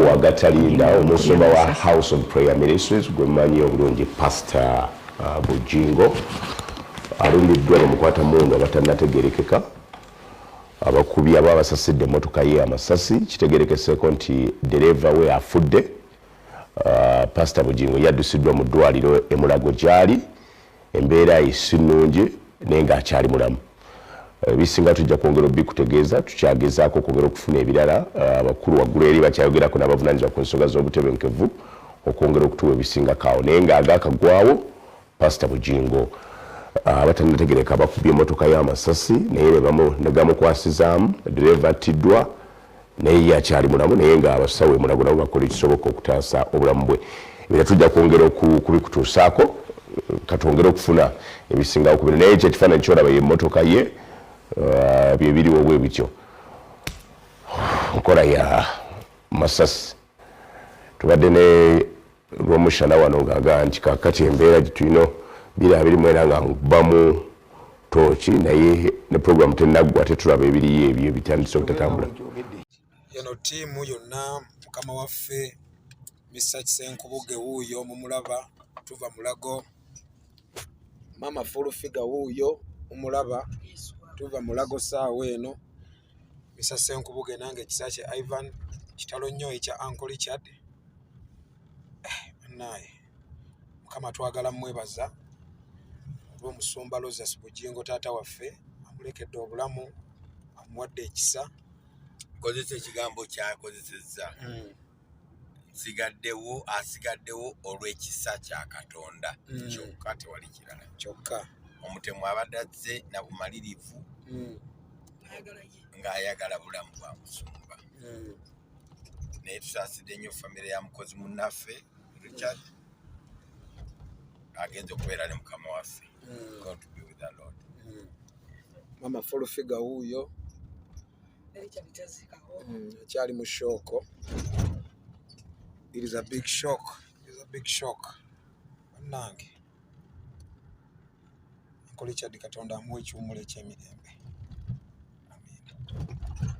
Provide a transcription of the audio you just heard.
wagatalinda omusumba wa House of Prayer Ministries gwe mmanyi obulungi Pastor Bujingo alumbiddwa bamukwata mundu abatannategerekeka abakubi ababasasidde emmotoka ye Amassasi kitegerekeseko nti dereva we afudde. Pastor Bujingo yaddusiddwa mu ddwaliro e Mulago gyali embeera esi nnungi naye ng'akyali mulamu. Bisinga tujja kwongera obikutegeeza tukyagezaako kwongera okufuna ebirala abakulu waggulu eri bakyayogerako n'abavunaanyizibwa ku nsonga z'obutebenkevu okwongera okutuwa ebisingako awo naye ng'agaakagwawo Pastor Bujingo abatannategereka bakubye emmotoka y'Amassasi naye negamukwasizaamu dereva attiddwa naye yakyali mulamu naye ng'abasawo Mulago nabo bakola ekisoboka okutaasa obulamu bwe. Ebyo tujja kwongera kubikutuusaako katwongera okufuna ebisingawo ku bino naye ekyo ekifaananyi kyolaba ye emmotoka ye bye biriwo bwe bityo nkola ya Amassasi. Tubadde ne lw'omushana wano ng'agaa nti kaakati embeera gitulina birimu era nga nkubamu tooki naye ne puroguramu tennaggwa ate tulaba ebiriyo ebyo bitandise obutatambula. Eno ttiimu yonna mukama waffe Mr. Kisenkubuge wuuyo mumulaba tuva Mulago, Mama Fulufiga wuuyo mumulaba tuva Mulago saawa eno, Mr. Senkubuge nange Kisakye Ivan kitalo nnyo ekya Uncle Richard. Naye mukama twagala mwebaza olw'omusumba Roses Bujingo taata waffe amulekedde obulamu amuwadde ekisa. Kozesa ekigambo kyakozesezza asigaddewo olw'ekisa kya Katonda kyokka tewali kirala kyokka. Omutemu abadde azze na bumalirivu ng'ayagala bulamu bwa musumba naye tusaasidde nnyo famire ya mukozi munnaffe Richard agenze okubeera ne mukama waffe. God to be with the Lord. Mama Fulufiga wuuyo akyali mu shooko. It is a big shock. It is a big shock. Bannange Uncle Richard Katonda amuwe ekiwummulo eky'emirembe. Amen.